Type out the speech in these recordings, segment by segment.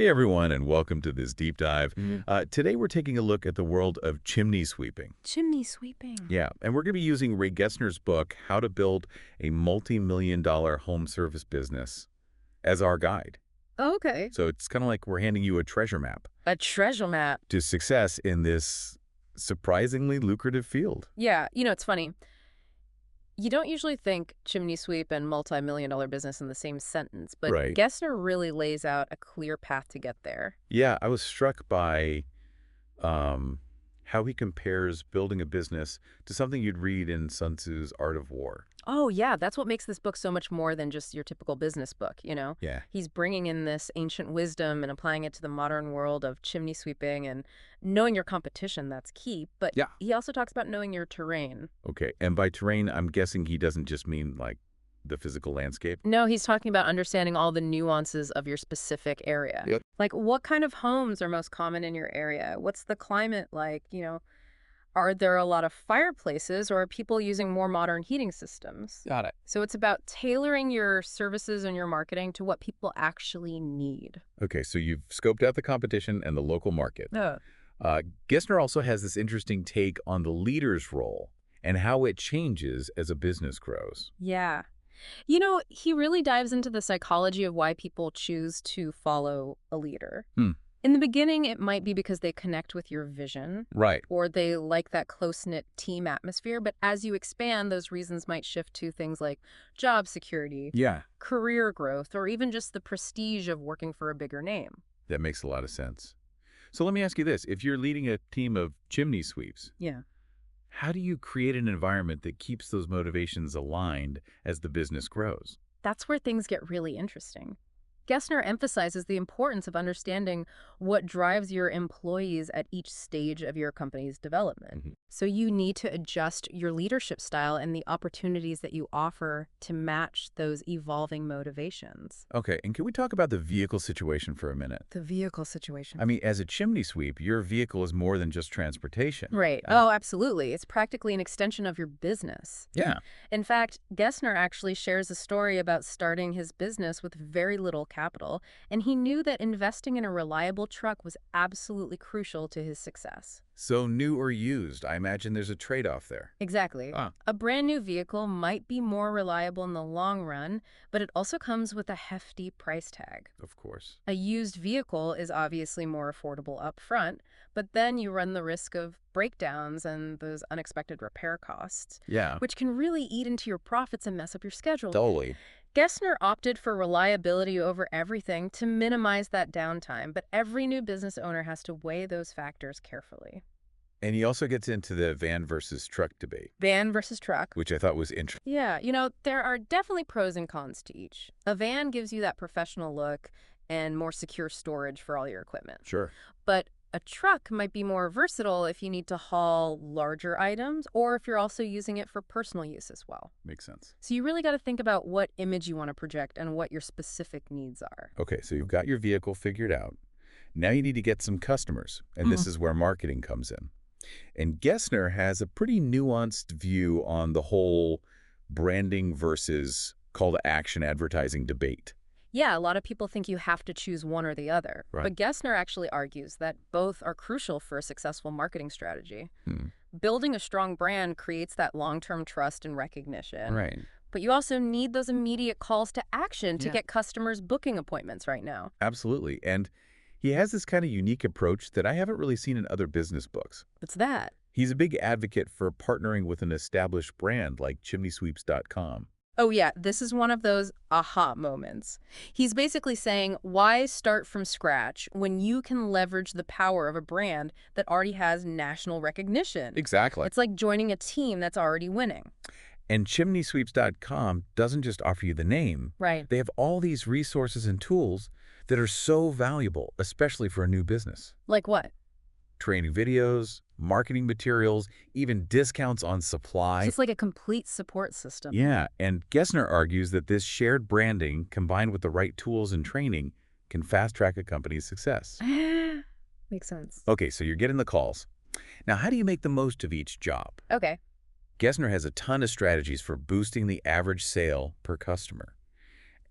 Hey everyone, and welcome to this deep dive. Mhm. Today we're taking a look at the world of chimney sweeping. Chimney sweeping. Yeah, and we're going to be using Ray Gessner's book, How to Build a Multi-Million-Dollar Home Service Business, as our guide. Oh, okay. So it's kind of like we're handing you a treasure map A treasure map. to success in this surprisingly lucrative field. Yeah, it's funny. You don't usually think chimney sweep and multi-million-dollar business in the same sentence, but Right. Gessner really lays out a clear path to get there. Yeah, I was struck by how he compares building a business to something you'd read in Sun Tzu's Art of War. Oh, yeah, that's what makes this book so much more than just your typical business book. Yeah. He's bringing in this ancient wisdom and applying it to the modern world of chimney sweeping and knowing your competition, that's key. But Yeah. he also talks about knowing your terrain. Okay, and by terrain, I'm guessing he doesn't just mean like the physical landscape. No, he's talking about understanding all the nuances of your specific area. Yep. Like, what kind of homes are most common in your area? What's the climate like? Are there a lot of fireplaces, or are people using more modern heating systems? Got it. So it's about tailoring your services and your marketing to what people actually need. Okay, so you've scoped out the competition and the local market. Oh. Gessner also has this interesting take on the leader's role and how it changes as a business grows. Yeah. He really dives into the psychology of why people choose to follow a leader. In the beginning, it might be because they connect with your vision, Right. or they like that close-knit team atmosphere. But as you expand, those reasons might shift to things like job security, Yeah, career growth, or even just the prestige of working for a bigger name. that makes a lot of sense. So let me ask you this. If you're leading a team of chimney sweeps, Yeah. how do you create an environment that keeps those motivations aligned as the business grows? That's where things get really interesting. Gessner emphasizes the importance of understanding what drives your employees at each stage of your company's development. Mhm. So you need to adjust your leadership style and the opportunities that you offer to match those evolving motivations. Okay, and can we talk about the vehicle situation for a minute? The vehicle situation. I mean, as a chimney sweep, your vehicle is more than just transportation. Right. Oh, absolutely. It's practically an extension of your business. Yeah. In fact, Gessner actually shares a story about starting his business with very little capital, and he knew that investing in a reliable truck was absolutely crucial to his success. So new or used, I imagine there's a trade-off there. Exactly. Ah. A brand new vehicle might be more reliable in the long run, but it also comes with a hefty price tag. Of course. A used vehicle is obviously more affordable up front, but then you run the risk of breakdowns and those unexpected repair costs, Yeah. which can really eat into your profits and mess up your schedule. Totally. Gessner opted for reliability over everything to minimize that downtime, but every new business owner has to weigh those factors carefully. And he also gets into the van versus truck debate, Van versus truck. which I thought was interesting. Yeah, there are definitely pros and cons to each. A van gives you that professional look and more secure storage for all your equipment. Sure. But a truck might be more versatile if you need to haul larger items or if you're also using it for personal use as well. Makes sense. So you really got to think about what image you want to project and what your specific needs are. Okay, so you've got your vehicle figured out. Now you need to get some customers, and this is where marketing comes in. And Gessner has a pretty nuanced view on the whole branding versus call to action advertising debate. Yeah, a lot of people think you have to choose one or the other. Right. But Gessner actually argues that both are crucial for a successful marketing strategy. Hmm. Building a strong brand creates that long-term trust and recognition. Right. But you also need those immediate calls to action to Yeah. get customers booking appointments right now. Absolutely. And he has this kind of unique approach that I haven't really seen in other business books. What's that? He's a big advocate for partnering with an established brand like chimneysweeps.com. Oh, yeah, this is one of those aha moments. He's basically saying, why start from scratch when you can leverage the power of a brand that already has national recognition? Exactly. It's like joining a team that's already winning. And chimneysweeps.com doesn't just offer you the name. Right. They have all these resources and tools that are so valuable, especially for a new business. Like what? Training videos, marketing materials, even discounts on supply. So it's like a complete support system. Yeah, and Gessner argues that this shared branding, combined with the right tools and training, can fast-track a company's success. Makes sense. Okay, so you're getting the calls. Now, how do you make the most of each job? Okay. Gessner has a ton of strategies for boosting the average sale per customer.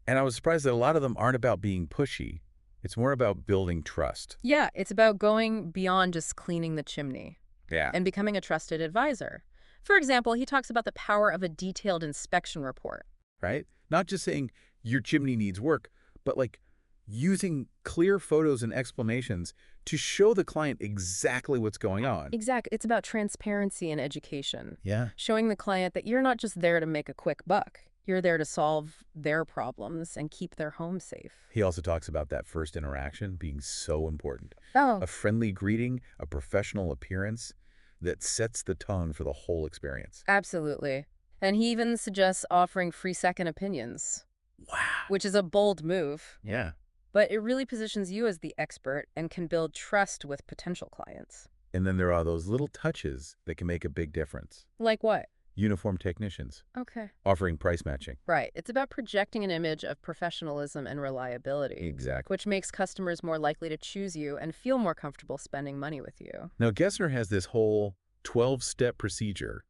And I was surprised that a lot of them aren't about being pushy, It's more about building trust. Yeah, it's about going beyond just cleaning the chimney Yeah. and becoming a trusted advisor. For example, he talks about the power of a detailed inspection report. Right? Not just saying your chimney needs work, but like using clear photos and explanations to show the client exactly what's going on. Exactly. It's about transparency and education, Yeah. showing the client that you're not just there to make a quick buck. You're there to solve their problems and keep their home safe. He also talks about that first interaction being so important. Oh, A friendly greeting, a professional appearance that sets the tone for the whole experience. absolutely. And he even suggests offering free second opinions, Wow. which is a bold move, Yeah. but it really positions you as the expert and can build trust with potential clients. And then there are those little touches that can make a big difference. Like what? Uniform technicians Okay. offering price matching. Right. It's about projecting an image of professionalism and reliability, Exactly. which makes customers more likely to choose you and feel more comfortable spending money with you. Now, Gessner has this whole 12-step procedure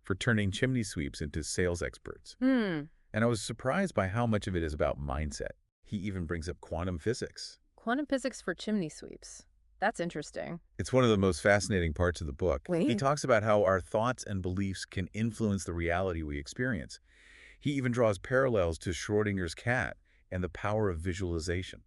for turning chimney sweeps into sales experts. Hmm. And I was surprised by how much of it is about mindset. He even brings up quantum physics. Quantum physics for chimney sweeps. That's interesting. It's one of the most fascinating parts of the book. He Wait. talks about how our thoughts and beliefs can influence the reality we experience. He even draws parallels to Schrodinger's cat and the power of visualization.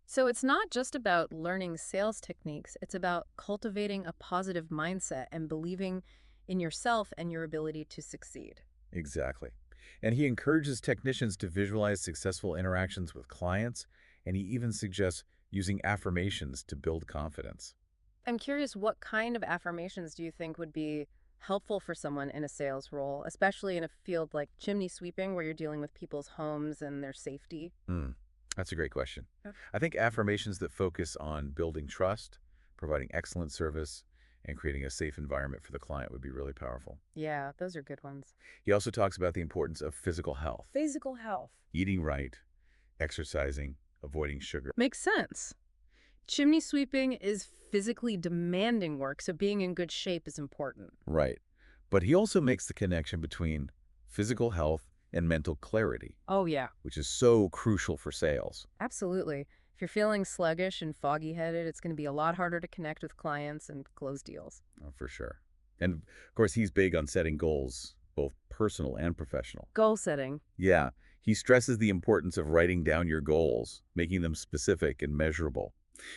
So it's not just about learning sales techniques, it's about cultivating a positive mindset and believing in yourself and your ability to succeed. Exactly. And he encourages technicians to visualize successful interactions with clients, and he even suggests using affirmations to build confidence. I'm curious, what kind of affirmations do you think would be helpful for someone in a sales role, especially in a field like chimney sweeping where you're dealing with people's homes and their safety? That's a great question. Yep. I think affirmations that focus on building trust, providing excellent service, and creating a safe environment for the client would be really powerful. Yeah, those are good ones. He also talks about the importance of physical health, Physical health. eating right, exercising, avoiding sugar. Makes sense. Chimney sweeping is physically demanding work, so being in good shape is important. Right. But he also makes the connection between physical health and mental clarity, Oh, yeah, which is so crucial for sales. absolutely. If you're feeling sluggish and foggy-headed, it's going to be a lot harder to connect with clients and close deals. Oh, for sure. And of course, he's big on setting goals, both personal and professional. Goal setting. Yeah, he stresses the importance of writing down your goals, making them specific and measurable.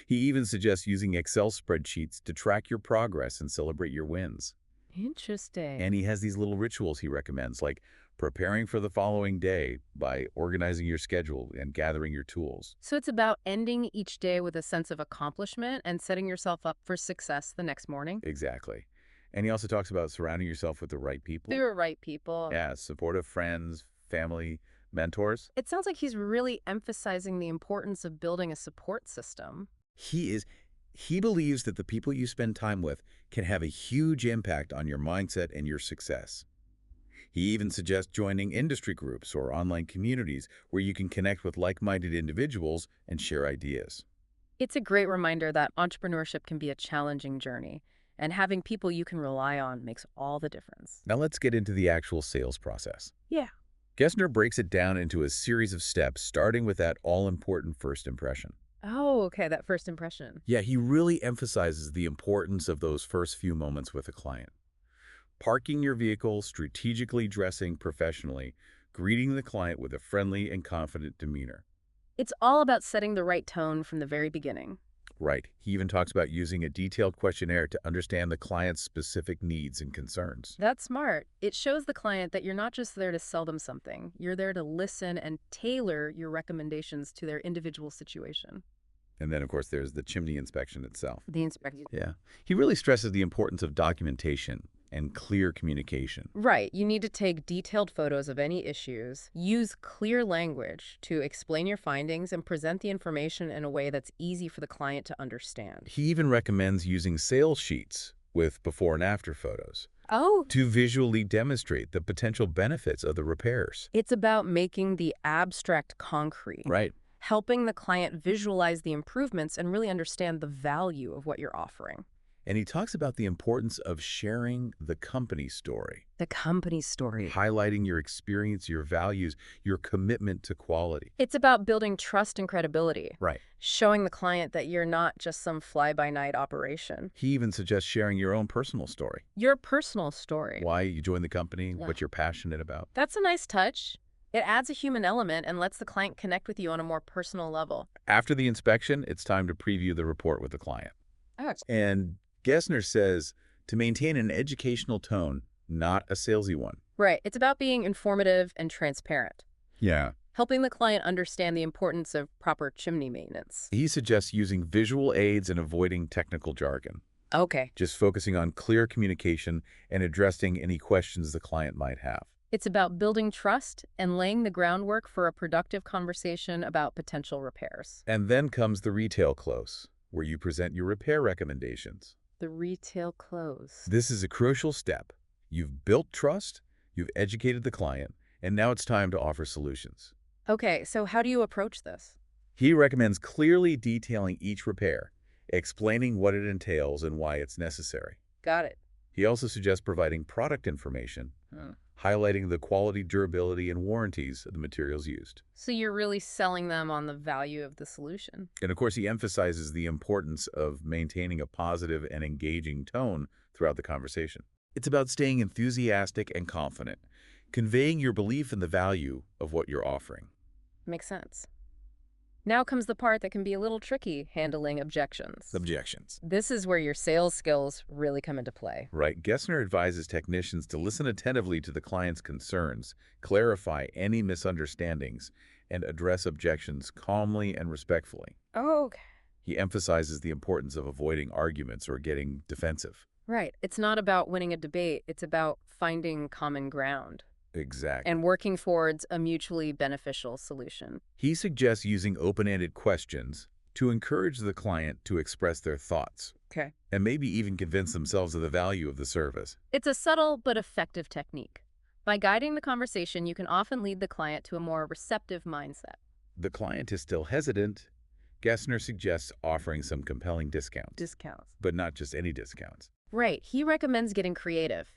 He even suggests using Excel spreadsheets to track your progress and celebrate your wins. Interesting. And he has these little rituals he recommends, like preparing for the following day by organizing your schedule and gathering your tools. So it's about ending each day with a sense of accomplishment and setting yourself up for success the next morning. Exactly. And he also talks about surrounding yourself with the right people. The right people. Yeah, supportive friends, family, mentors. It sounds like he's really emphasizing the importance of building a support system. He believes that the people you spend time with can have a huge impact on your mindset and your success. He even suggests joining industry groups or online communities where you can connect with like-minded individuals and share ideas. It's a great reminder that entrepreneurship can be a challenging journey, and having people you can rely on makes all the difference. Now let's get into the actual sales process. Yeah. Gessner breaks it down into a series of steps, starting with that all-important first impression. Oh, okay, that first impression. Yeah, he really emphasizes the importance of those first few moments with a client. Parking your vehicle, strategically dressing professionally, greeting the client with a friendly and confident demeanor. It's all about setting the right tone from the very beginning. Right. He even talks about using a detailed questionnaire to understand the client's specific needs and concerns. That's smart. It shows the client that you're not just there to sell them something. You're there to listen and tailor your recommendations to their individual situation. And then, of course, there's the chimney inspection itself. The inspection. Yeah. He really stresses the importance of documentation and clear communication. Right. You need to take detailed photos of any issues, use clear language to explain your findings, and present the information in a way that's easy for the client to understand. He even recommends using sales sheets with before and after photos Oh, to visually demonstrate the potential benefits of the repairs. it's about making the abstract concrete, Right. helping the client visualize the improvements and really understand the value of what you're offering. And he talks about the importance of sharing the company story, The company story. highlighting your experience, your values, your commitment to quality. It's about building trust and credibility, Right. showing the client that you're not just some fly-by-night operation. He even suggests sharing your own personal story, Your personal story. why you joined the company, Yeah. what you're passionate about. That's a nice touch. It adds a human element and lets the client connect with you on a more personal level. After the inspection, it's time to preview the report with the client. Oh, And Gessner says to maintain an educational tone, not a salesy one. right. It's about being informative and transparent, Yeah. helping the client understand the importance of proper chimney maintenance. He suggests using visual aids and avoiding technical jargon, Okay. just focusing on clear communication and addressing any questions the client might have. It's about building trust and laying the groundwork for a productive conversation about potential repairs. And then comes the retail close, where you present your repair recommendations. The retail close. This is a crucial step. You've built trust, you've educated the client, and now it's time to offer solutions. Okay, so how do you approach this? He recommends clearly detailing each repair, explaining what it entails and why it's necessary. Got it. He also suggests providing product information, highlighting the quality, durability, and warranties of the materials used. So you're really selling them on the value of the solution. And of course, he emphasizes the importance of maintaining a positive and engaging tone throughout the conversation. It's about staying enthusiastic and confident, conveying your belief in the value of what you're offering. Makes sense. Now comes the part that can be a little tricky, handling objections. Objections. This is where your sales skills really come into play. Right. Gessner advises technicians to listen attentively to the client's concerns, clarify any misunderstandings, and address objections calmly and respectfully. Oh, okay. He emphasizes the importance of avoiding arguments or getting defensive. Right. It's not about winning a debate. It's about finding common ground Exactly. and working towards a mutually beneficial solution. He suggests using open-ended questions to encourage the client to express their thoughts Okay. and maybe even convince themselves of the value of the service. It's a subtle but effective technique. By guiding the conversation, you can often lead the client to a more receptive mindset. The client is still hesitant. Gessner suggests offering some compelling discounts, Discounts. but not just any discounts. Right. He recommends getting creative.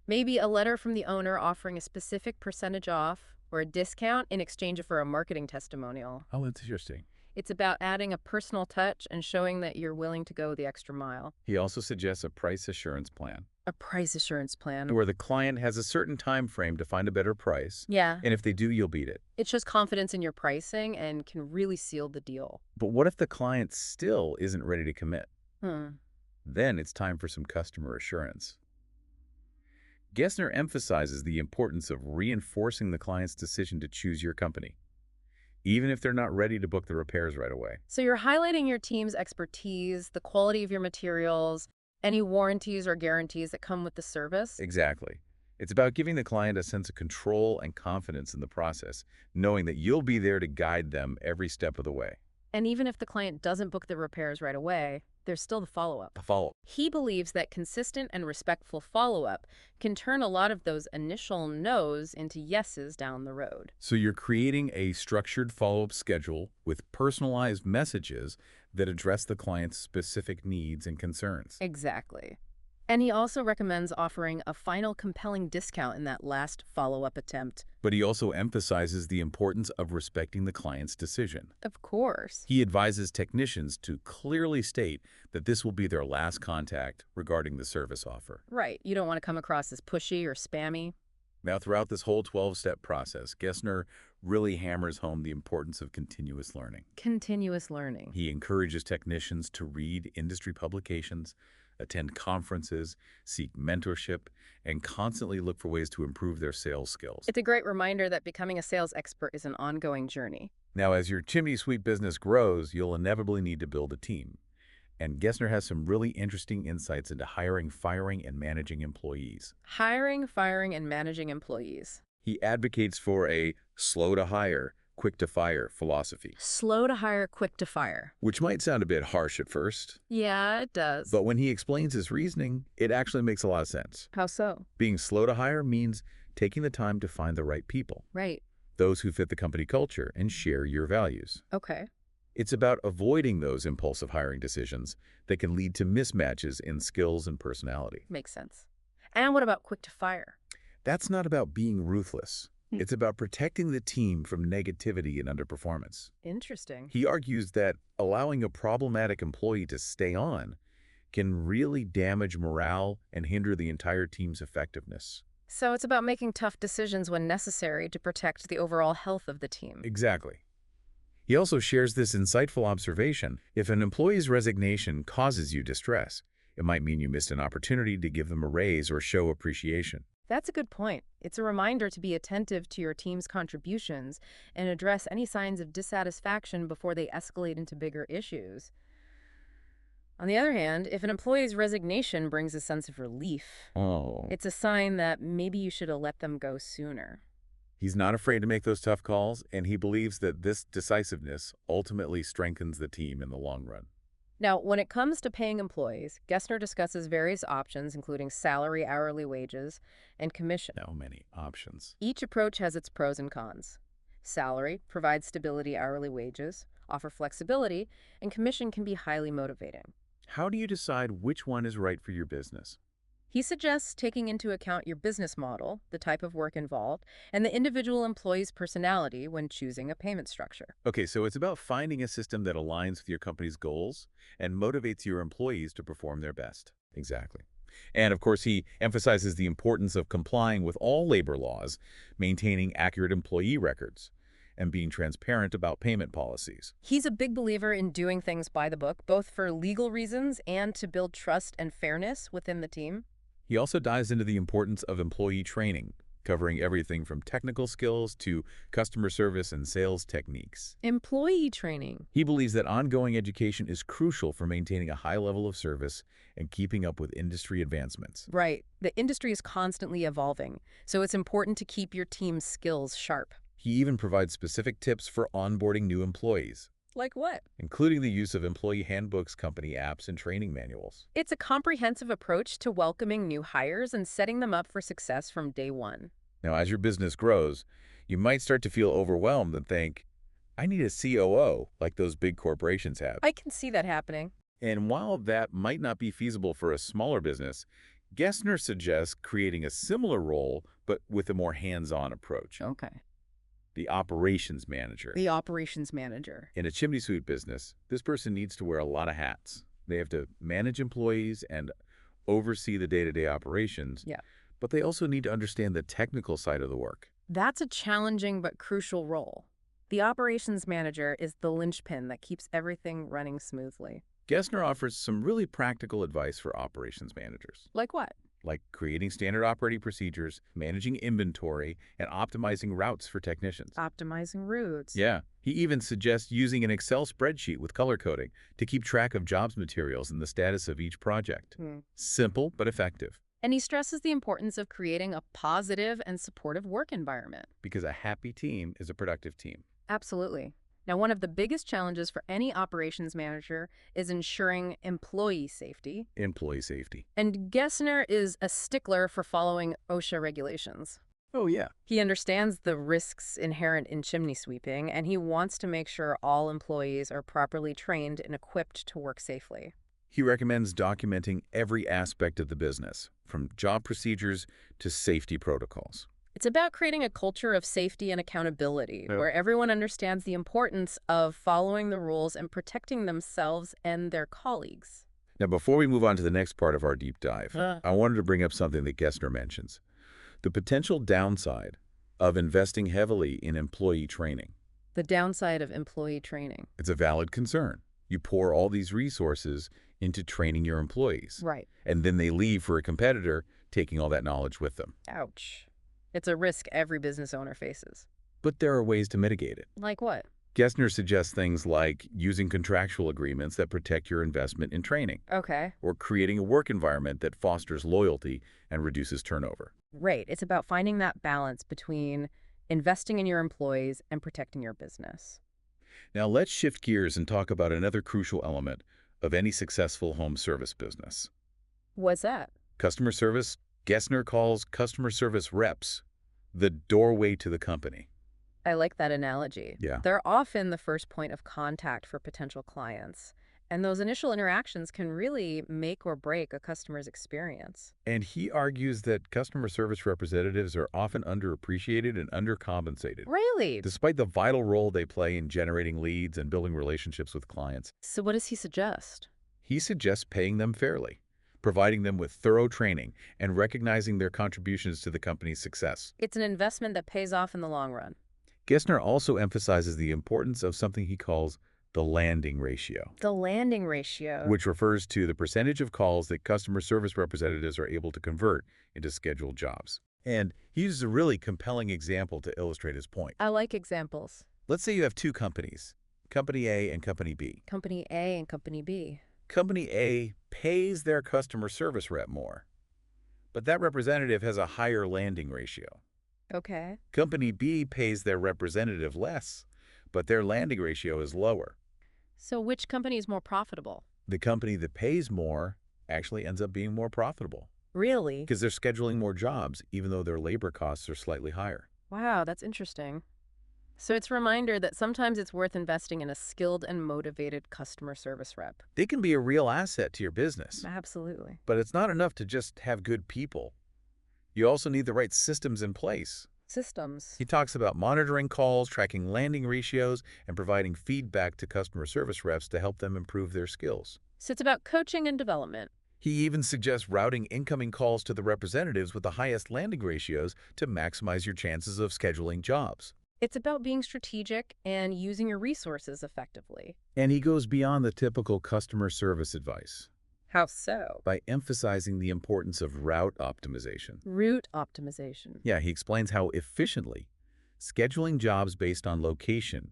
Maybe a letter from the owner offering a specific percentage off or a discount in exchange for a marketing testimonial. Oh, that's interesting. It's about adding a personal touch and showing that you're willing to go the extra mile. He also suggests a price assurance plan, A price assurance plan. where the client has a certain time frame to find a better price, Yeah. and if they do, you'll beat it. It shows confidence in your pricing and can really seal the deal. But what if the client still isn't ready to commit? Hmm. Then it's time for some customer assurance. Gessner emphasizes the importance of reinforcing the client's decision to choose your company, even if they're not ready to book the repairs right away. So you're highlighting your team's expertise, the quality of your materials, any warranties or guarantees that come with the service. Exactly. It's about giving the client a sense of control and confidence in the process, knowing that you'll be there to guide them every step of the way. And even if the client doesn't book the repairs right away, there's still the follow-up. The follow-up. He believes that consistent and respectful follow-up can turn a lot of those initial no's into yeses down the road. So you're creating a structured follow-up schedule with personalized messages that address the client's specific needs and concerns. Exactly. And he also recommends offering a final compelling discount in that last follow-up attempt. But he also emphasizes the importance of respecting the client's decision. Of course. He advises technicians to clearly state that this will be their last contact regarding the service offer. Right. You don't want to come across as pushy or spammy. Now, throughout this whole 12-step process, Gessner really hammers home the importance of continuous learning. Continuous learning. He encourages technicians to read industry publications, attend conferences, seek mentorship, and constantly look for ways to improve their sales skills. It's a great reminder that becoming a sales expert is an ongoing journey. Now, as your chimney sweep business grows, you'll inevitably need to build a team. And Gessner has some really interesting insights into hiring, firing, and managing employees. Hiring, firing, and managing employees. He advocates for a slow-to-hire, quick-to-fire philosophy, Slow to hire, quick to fire. which might sound a bit harsh at first, Yeah, it does. but when he explains his reasoning, it actually makes a lot of sense. How so? Being slow to hire means taking the time to find the right people, Right. those who fit the company culture and share your values. Okay. It's about avoiding those impulsive hiring decisions that can lead to mismatches in skills and personality. Makes sense. And what about quick to fire? That's not about being ruthless. It's about protecting the team from negativity and underperformance. Interesting. He argues that allowing a problematic employee to stay on can really damage morale and hinder the entire team's effectiveness. So it's about making tough decisions when necessary to protect the overall health of the team. Exactly. He also shares this insightful observation. If an employee's resignation causes you distress, it might mean you missed an opportunity to give them a raise or show appreciation. That's a good point. It's a reminder to be attentive to your team's contributions and address any signs of dissatisfaction before they escalate into bigger issues. On the other hand, if an employee's resignation brings a sense of relief, Oh. it's a sign that maybe you should have let them go sooner. He's not afraid to make those tough calls, and he believes that this decisiveness ultimately strengthens the team in the long run. Now, when it comes to paying employees, Gessner discusses various options, including salary, hourly wages, and commission. So many options. Each approach has its pros and cons. Salary provides stability, hourly wages offer flexibility, and commission can be highly motivating. How do you decide which one is right for your business? He suggests taking into account your business model, the type of work involved, and the individual employee's personality when choosing a payment structure. Okay, so it's about finding a system that aligns with your company's goals and motivates your employees to perform their best. Exactly. And of course, he emphasizes the importance of complying with all labor laws, maintaining accurate employee records, and being transparent about payment policies. He's a big believer in doing things by the book, both for legal reasons and to build trust and fairness within the team. He also dives into the importance of employee training, covering everything from technical skills to customer service and sales techniques. Employee training. He believes that ongoing education is crucial for maintaining a high level of service and keeping up with industry advancements. Right. The industry is constantly evolving, so it's important to keep your team's skills sharp. He even provides specific tips for onboarding new employees, Like what? including the use of employee handbooks, company apps, and training manuals. It's a comprehensive approach to welcoming new hires and setting them up for success from day one. Now, as your business grows, you might start to feel overwhelmed and think, I need a COO like those big corporations have. I can see that happening. And while that might not be feasible for a smaller business, Gessner suggests creating a similar role but with a more hands-on approach. Okay. The operations manager. The operations manager. In a chimney sweep business, this person needs to wear a lot of hats. They have to manage employees and oversee the day-to-day operations, Yeah. but they also need to understand the technical side of the work. That's a challenging but crucial role. The operations manager is the linchpin that keeps everything running smoothly. Gessner offers some really practical advice for operations managers, Like what? like creating standard operating procedures, managing inventory, and optimizing routes for technicians. Optimizing routes. Yeah, he even suggests using an Excel spreadsheet with color coding to keep track of jobs materials and the status of each project. Simple but effective, And he stresses the importance of creating a positive and supportive work environment. because a happy team is a productive team. Absolutely. Now, one of the biggest challenges for any operations manager is ensuring employee safety. Employee safety. And Gessner is a stickler for following OSHA regulations. Oh, yeah. He understands the risks inherent in chimney sweeping, and he wants to make sure all employees are properly trained and equipped to work safely. He recommends documenting every aspect of the business, from job procedures to safety protocols. It's about creating a culture of safety and accountability, where everyone understands the importance of following the rules and protecting themselves and their colleagues. Now, before we move on to the next part of our deep dive, I wanted to bring up something that Gessner mentions: the potential downside of investing heavily in employee training. The downside of employee training. It's a valid concern. You pour all these resources into training your employees, Right. and then they leave for a competitor, taking all that knowledge with them. Ouch. It's a risk every business owner faces. But there are ways to mitigate it. Like what? Gessner suggests things like using contractual agreements that protect your investment in training, Okay. or creating a work environment that fosters loyalty and reduces turnover. Right. It's about finding that balance between investing in your employees and protecting your business. Now let's shift gears and talk about another crucial element of any successful home service business: What's that? customer service. Gessner calls customer service reps the doorway to the company. I like that analogy. Yeah. They're often the first point of contact for potential clients, and those initial interactions can really make or break a customer's experience. And he argues that customer service representatives are often underappreciated and undercompensated, Really? despite the vital role they play in generating leads and building relationships with clients. So what does he suggest? He suggests paying them fairly, providing them with thorough training, and recognizing their contributions to the company's success. It's an investment that pays off in the long run. Gessner also emphasizes the importance of something he calls the landing ratio, The landing ratio. which refers to the percentage of calls that customer service representatives are able to convert into scheduled jobs. And he uses a really compelling example to illustrate his point. I like examples. Let's say you have two companies, Company A and Company B. Company A and Company B. Company A pays their customer service rep more, but that representative has a higher landing ratio. Okay. Company B pays their representative less, but their landing ratio is lower. So which company is more profitable? The company that pays more actually ends up being more profitable Really? because they're scheduling more jobs, even though their labor costs are slightly higher. Wow, that's interesting. So it's a reminder that sometimes it's worth investing in a skilled and motivated customer service rep. They can be a real asset to your business, Absolutely. but it's not enough to just have good people. You also need the right systems in place. Systems. He talks about monitoring calls, tracking landing ratios, and providing feedback to customer service reps to help them improve their skills. So it's about coaching and development. He even suggests routing incoming calls to the representatives with the highest landing ratios to maximize your chances of scheduling jobs. It's about being strategic and using your resources effectively. And he goes beyond the typical customer service advice How so? by emphasizing the importance of route optimization. Route optimization. Yeah, he explains how efficiently scheduling jobs based on location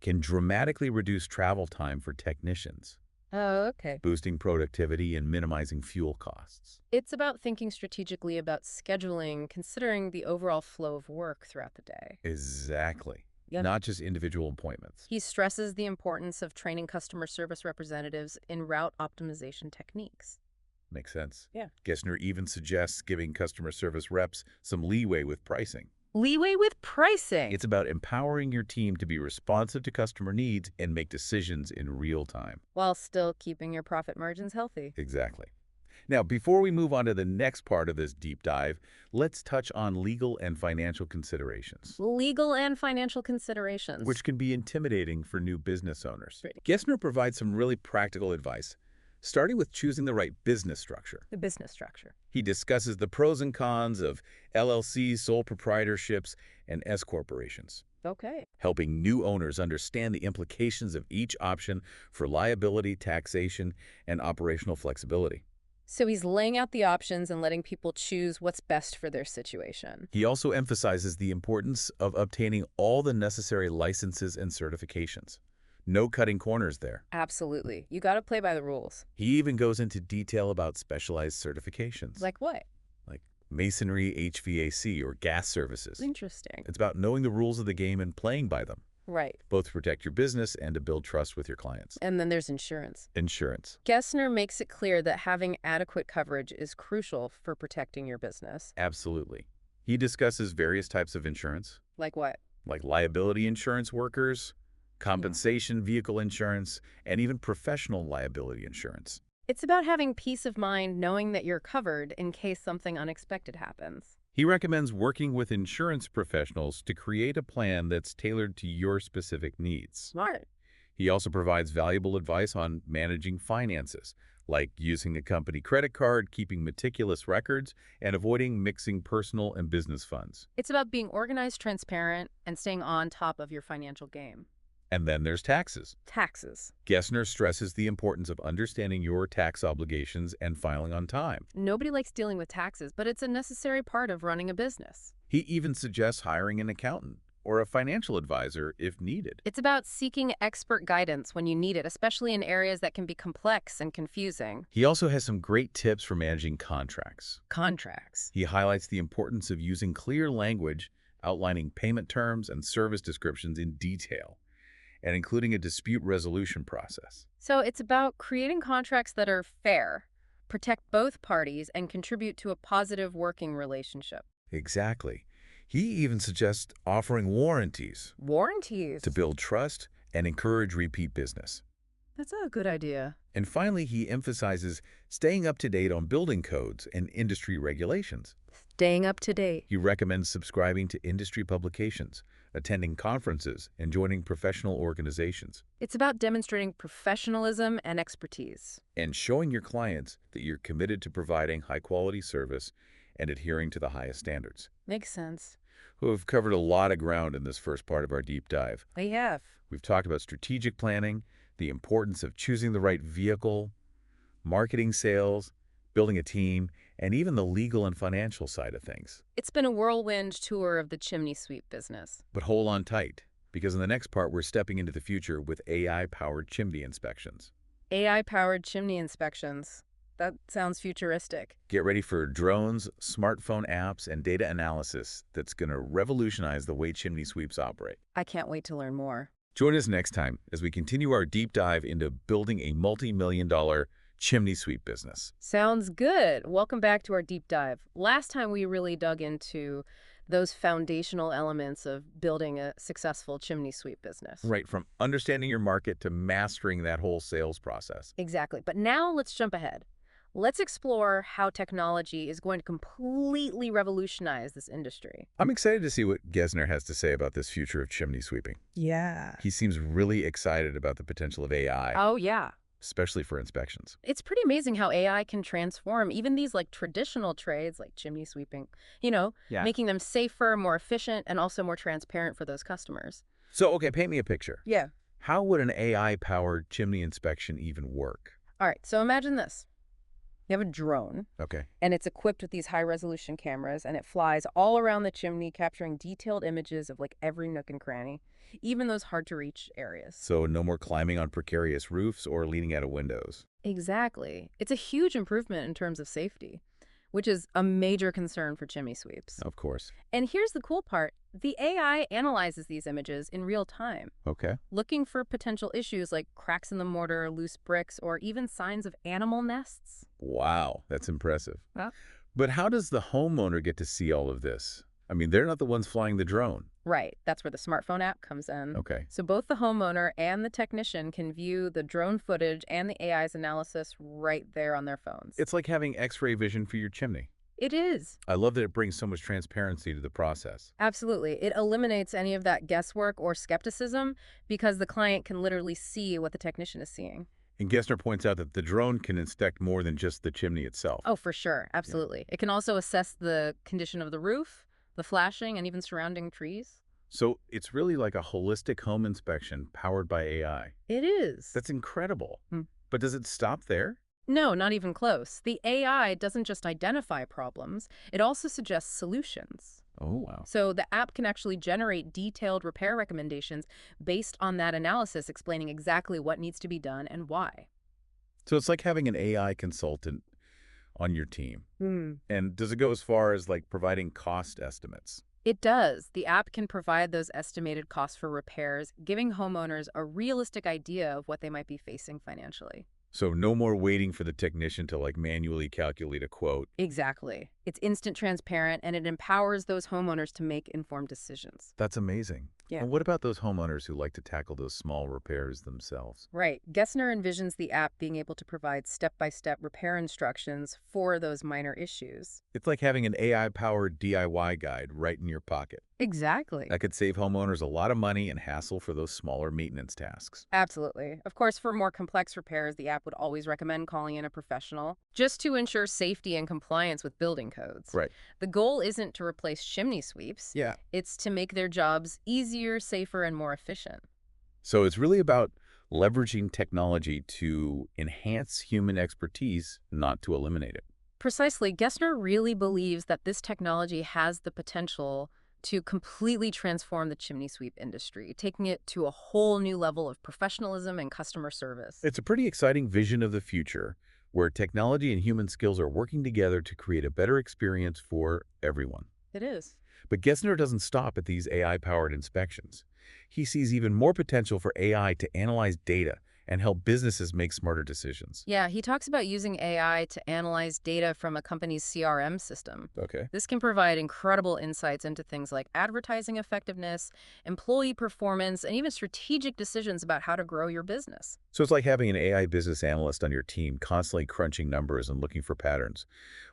can dramatically reduce travel time for technicians, Oh, okay. boosting productivity and minimizing fuel costs. It's about thinking strategically about scheduling, considering the overall flow of work throughout the day. Exactly. Yep. Not just individual appointments. He stresses the importance of training customer service representatives in route optimization techniques. Makes sense. Yeah. Gessner even suggests giving customer service reps some leeway with pricing. Leeway with pricing. It's about empowering your team to be responsive to customer needs and make decisions in real time. While still keeping your profit margins healthy. Exactly. Now, before we move on to the next part of this deep dive, let's touch on legal and financial considerations, Legal and financial considerations. which can be intimidating for new business owners. Pretty. Gessner provides some really practical advice, starting with choosing the right business structure. The business structure. He discusses the pros and cons of LLCs, sole proprietorships, and S corporations, Okay. helping new owners understand the implications of each option for liability, taxation, and operational flexibility. So he's laying out the options and letting people choose what's best for their situation. He also emphasizes the importance of obtaining all the necessary licenses and certifications. No cutting corners there. Absolutely. You got to play by the rules. He even goes into detail about specialized certifications, Like what? like masonry, HVAC, or gas services. Interesting. It's about knowing the rules of the game and playing by them, Right. both to protect your business and to build trust with your clients. And then there's insurance. Insurance. Gessner makes it clear that having adequate coverage is crucial for protecting your business. Absolutely. He discusses various types of insurance, Like what? like liability insurance workers, compensation vehicle insurance, and even professional liability insurance. It's about having peace of mind knowing that you're covered in case something unexpected happens. He recommends working with insurance professionals to create a plan that's tailored to your specific needs. Smart. He also provides valuable advice on managing finances, like using a company credit card, keeping meticulous records, and avoiding mixing personal and business funds. It's about being organized, transparent, and staying on top of your financial game. And then there's taxes. Taxes. Gessner stresses the importance of understanding your tax obligations and filing on time. Nobody likes dealing with taxes, but it's a necessary part of running a business. He even suggests hiring an accountant or a financial advisor if needed. It's about seeking expert guidance when you need it, especially in areas that can be complex and confusing. He also has some great tips for managing contracts. Contracts. He highlights the importance of using clear language, outlining payment terms and service descriptions in detail, and including a dispute resolution process. So it's about creating contracts that are fair, protect both parties, and contribute to a positive working relationship. Exactly. He even suggests offering warranties Warranties. to build trust and encourage repeat business. That's a good idea. And finally, he emphasizes staying up to date on building codes and industry regulations. Staying up to date. He recommends subscribing to industry publications, attending conferences, and joining professional organizations, It's about demonstrating professionalism and expertise. and showing your clients that you're committed to providing high-quality service and adhering to the highest standards. Makes sense. We've covered a lot of ground in this first part of our deep dive. We have. We've talked about strategic planning, the importance of choosing the right vehicle, marketing sales, building a team, and even the legal and financial side of things. It's been a whirlwind tour of the chimney sweep business. But hold on tight, because in the next part, we're stepping into the future with AI-powered chimney inspections. AI-powered chimney inspections. That sounds futuristic. Get ready for drones, smartphone apps, and data analysis that's going to revolutionize the way chimney sweeps operate. I can't wait to learn more. Join us next time as we continue our deep dive into building a multi-million-dollar chimney sweep business. Sounds good. Welcome back to our deep dive. Last time we really dug into those foundational elements of building a successful chimney sweep business. Right, from understanding your market to mastering that whole sales process. Exactly. But now let's jump ahead. Let's explore how technology is going to completely revolutionize this industry. I'm excited to see what Gesner has to say about this future of chimney sweeping. Yeah. He seems really excited about the potential of AI, Oh, yeah. especially for inspections. It's pretty amazing how AI can transform even these traditional trades like chimney sweeping, making them safer, more efficient, and also more transparent for those customers. So, okay, paint me a picture. Yeah. How would an AI-powered chimney inspection even work? All right, so imagine this. You have a drone, Okay. and it's equipped with these high-resolution cameras, and it flies all around the chimney, capturing detailed images of every nook and cranny, even those hard-to-reach areas. So no more climbing on precarious roofs or leaning out of windows. Exactly. It's a huge improvement in terms of safety, which is a major concern for chimney sweeps. Of course. And here's the cool part. The AI analyzes these images in real time, Okay. looking for potential issues like cracks in the mortar, loose bricks, or even signs of animal nests. Wow, that's impressive. Huh? But how does the homeowner get to see all of this? I mean, they're not the ones flying the drone. Right. That's where the smartphone app comes in. Okay. So both the homeowner and the technician can view the drone footage and the AI's analysis right there on their phones. It's like having X-ray vision for your chimney. It is. I love that it brings so much transparency to the process. Absolutely. It eliminates any of that guesswork or skepticism because the client can literally see what the technician is seeing. And Gessner points out that the drone can inspect more than just the chimney itself. Oh, for sure. Absolutely. It can also assess the condition of the roof, the flashing, and even surrounding trees. So it's really like a holistic home inspection powered by AI. It is. That's incredible. Hmm. But does it stop there? No, not even close. The AI doesn't just identify problems, it also suggests solutions. Oh, wow. So the app can actually generate detailed repair recommendations based on that analysis, explaining exactly what needs to be done and why. So it's like having an AI consultant on your team. And does it go as far as providing cost estimates? It does. The app can provide those estimated costs for repairs, giving homeowners a realistic idea of what they might be facing financially. So no more waiting for the technician to manually calculate a quote. Exactly. It's instant transparent, and it empowers those homeowners to make informed decisions. That's amazing. Yeah. And what about those homeowners who like to tackle those small repairs themselves? Right. Gessner envisions the app being able to provide step-by-step repair instructions for those minor issues. It's like having an AI-powered DIY guide right in your pocket. Exactly. That could save homeowners a lot of money and hassle for those smaller maintenance tasks. Absolutely. Of course, for more complex repairs, the app would always recommend calling in a professional, just to ensure safety and compliance with building codes. Right. The goal isn't to replace chimney sweeps. Yeah. It's to make their jobs easier, safer, and more efficient. So it's really about leveraging technology to enhance human expertise, not to eliminate it. Precisely. Gessner really believes that this technology has the potential to completely transform the chimney sweep industry, taking it to a whole new level of professionalism and customer service. It's a pretty exciting vision of the future where technology and human skills are working together to create a better experience for everyone. It is. But Gessner doesn't stop at these AI-powered inspections. He sees even more potential for AI to analyze data and help businesses make smarter decisions. Yeah, he talks about using AI to analyze data from a company's CRM system. Okay. This can provide incredible insights into things like advertising effectiveness, employee performance, and even strategic decisions about how to grow your business. So it's like having an AI business analyst on your team constantly crunching numbers and looking for patterns.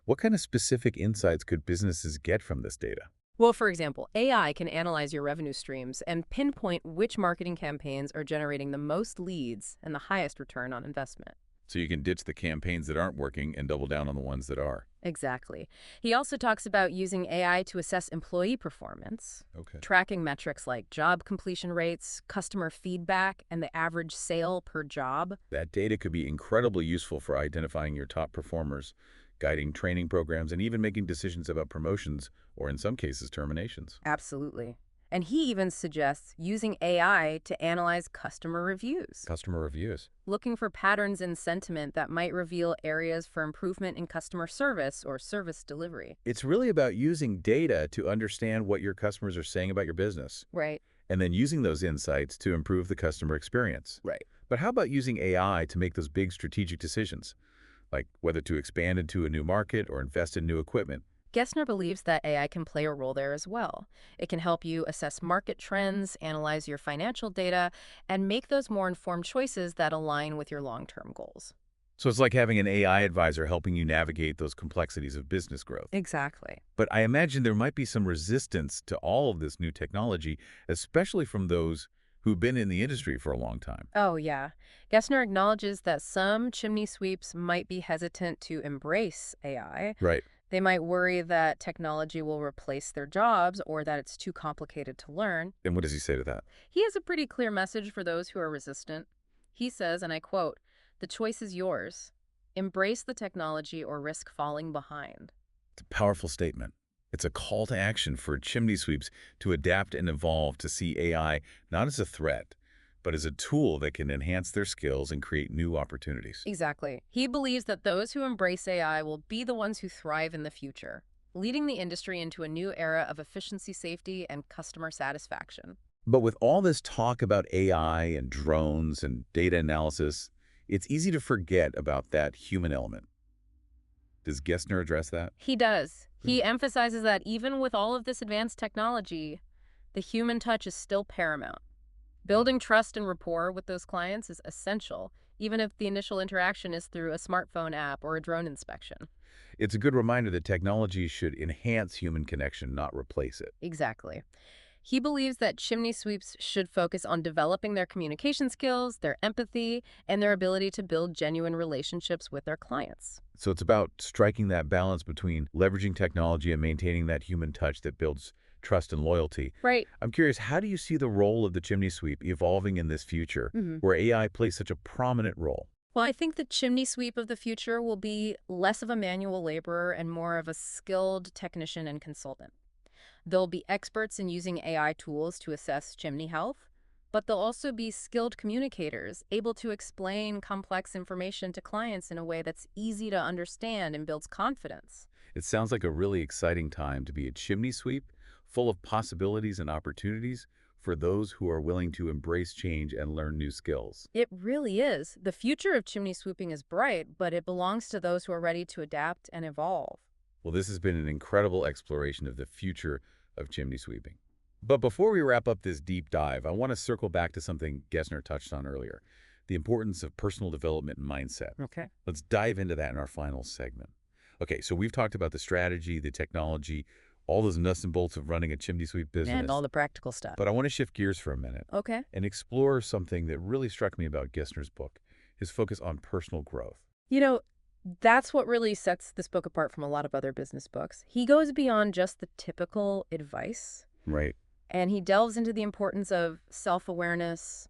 What kind of specific insights could businesses get from this data? Well, for example, AI can analyze your revenue streams and pinpoint which marketing campaigns are generating the most leads and the highest return on investment. So you can ditch the campaigns that aren't working and double down on the ones that are. Exactly. He also talks about using AI to assess employee performance, Okay. tracking metrics like job completion rates, customer feedback, and the average sale per job. That data could be incredibly useful for identifying your top performers, guiding training programs, and even making decisions about promotions or, in some cases, terminations. Absolutely. And he even suggests using AI to analyze customer reviews, Customer reviews. looking for patterns in sentiment that might reveal areas for improvement in customer service or service delivery. It's really about using data to understand what your customers are saying about your business, Right. and then using those insights to improve the customer experience. Right. But how about using AI to make those big strategic decisions, like whether to expand into a new market or invest in new equipment? Gessner believes that AI can play a role there as well. It can help you assess market trends, analyze your financial data, and make those more informed choices that align with your long-term goals. So it's like having an AI advisor helping you navigate those complexities of business growth. Exactly. But I imagine there might be some resistance to all of this new technology, especially from those who've been in the industry for a long time. Oh, yeah. Gessner acknowledges that some chimney sweeps might be hesitant to embrace AI. Right. They might worry that technology will replace their jobs or that it's too complicated to learn. And what does he say to that? He has a pretty clear message for those who are resistant. He says, and I quote, "The choice is yours. Embrace the technology or risk falling behind." It's a powerful statement. It's a call to action for chimney sweeps to adapt and evolve to see AI not as a threat, but as a tool that can enhance their skills and create new opportunities. Exactly. He believes that those who embrace AI will be the ones who thrive in the future, leading the industry into a new era of efficiency, safety, and customer satisfaction. But with all this talk about AI and drones and data analysis, it's easy to forget about that human element. Does Gessner address that? He does. He emphasizes that even with all of this advanced technology, the human touch is still paramount. Building trust and rapport with those clients is essential, even if the initial interaction is through a smartphone app or a drone inspection. It's a good reminder that technology should enhance human connection, not replace it. Exactly. He believes that chimney sweeps should focus on developing their communication skills, their empathy, and their ability to build genuine relationships with their clients. So it's about striking that balance between leveraging technology and maintaining that human touch that builds trust and loyalty. Right. I'm curious, how do you see the role of the chimney sweep evolving in this future where AI plays such a prominent role? Well, I think the chimney sweep of the future will be less of a manual laborer and more of a skilled technician and consultant. They'll be experts in using AI tools to assess chimney health, but they'll also be skilled communicators, able to explain complex information to clients in a way that's easy to understand and builds confidence. It sounds like a really exciting time to be a chimney sweep, full of possibilities and opportunities for those who are willing to embrace change and learn new skills. It really is. The future of chimney sweeping is bright, but it belongs to those who are ready to adapt and evolve. Well, this has been an incredible exploration of the future of chimney sweeping. But before we wrap up this deep dive, I want to circle back to something Gessner touched on earlier, the importance of personal development and mindset. Okay. Let's dive into that in our final segment. Okay, so we've talked about the strategy, the technology, all those nuts and bolts of running a chimney sweep business. And all the practical stuff. But I want to shift gears for a minute Okay. and explore something that really struck me about Gessner's book, his focus on personal growth. You know, that's what really sets this book apart from a lot of other business books. He goes beyond just the typical advice, Right. and he delves into the importance of self-awareness,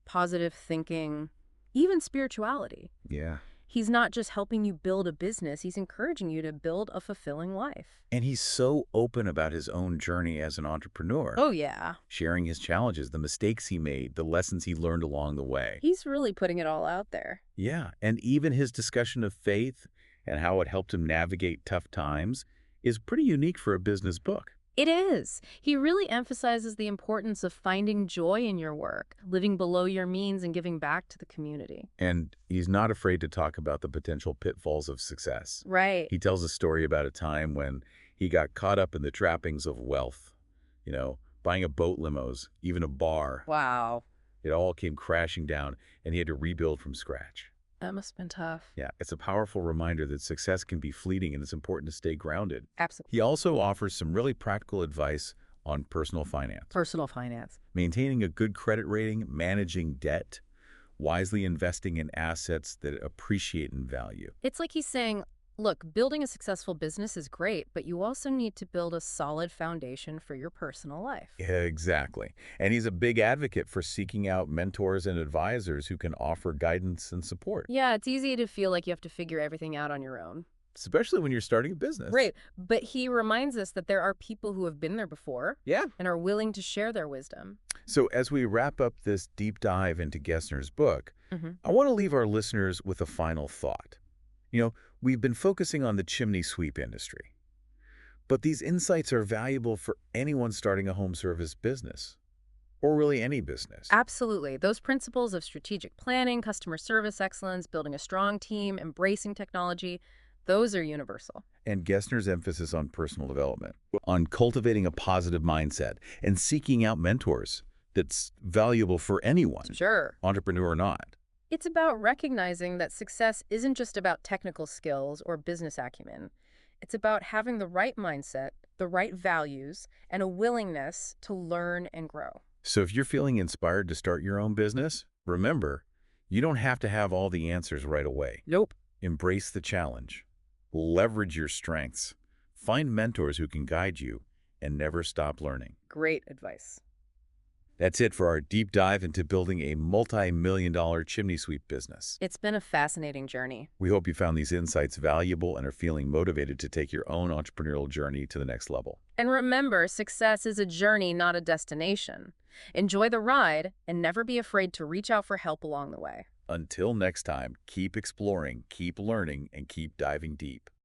positive thinking, even spirituality. Yeah. He's not just helping you build a business, he's encouraging you to build a fulfilling life. And he's so open about his own journey as an entrepreneur, Oh, yeah. sharing his challenges, the mistakes he made, the lessons he learned along the way. He's really putting it all out there. Yeah, and even his discussion of faith and how it helped him navigate tough times is pretty unique for a business book. It is. He really emphasizes the importance of finding joy in your work, living below your means, and giving back to the community. And he's not afraid to talk about the potential pitfalls of success. Right. He tells a story about a time when he got caught up in the trappings of wealth, buying a boat limos, even a bar. Wow. It all came crashing down, and he had to rebuild from scratch. That must have been tough. Yeah, it's a powerful reminder that success can be fleeting and it's important to stay grounded. Absolutely. He also offers some really practical advice on personal finance. Personal finance. Maintaining a good credit rating, managing debt, wisely investing in assets that appreciate in value. It's like he's saying, look, building a successful business is great, but you also need to build a solid foundation for your personal life. Yeah, exactly. And he's a big advocate for seeking out mentors and advisors who can offer guidance and support, Yeah, it's easy to feel like you have to figure everything out on your own. especially when you're starting a business. Right. But he reminds us that there are people who have been there before Yeah. and are willing to share their wisdom. So as we wrap up this deep dive into Gessner's book, Hmm. I want to leave our listeners with a final thought. We've been focusing on the chimney sweep industry, but these insights are valuable for anyone starting a home service business, or really any business. Absolutely. Those principles of strategic planning, customer service excellence, building a strong team, embracing technology, those are universal. And Gessner's emphasis on personal development, on cultivating a positive mindset, and seeking out mentors that's valuable for anyone, Sure. entrepreneur or not. It's about recognizing that success isn't just about technical skills or business acumen. It's about having the right mindset, the right values, and a willingness to learn and grow. So if you're feeling inspired to start your own business, remember, you don't have to have all the answers right away. Nope. Embrace the challenge. Leverage your strengths. Find mentors who can guide you, and never stop learning. Great advice. That's it for our deep dive into building a multi-million-dollar chimney sweep business. It's been a fascinating journey. We hope you found these insights valuable and are feeling motivated to take your own entrepreneurial journey to the next level. And remember, success is a journey, not a destination. Enjoy the ride and never be afraid to reach out for help along the way. Until next time, keep exploring, keep learning, and keep diving deep.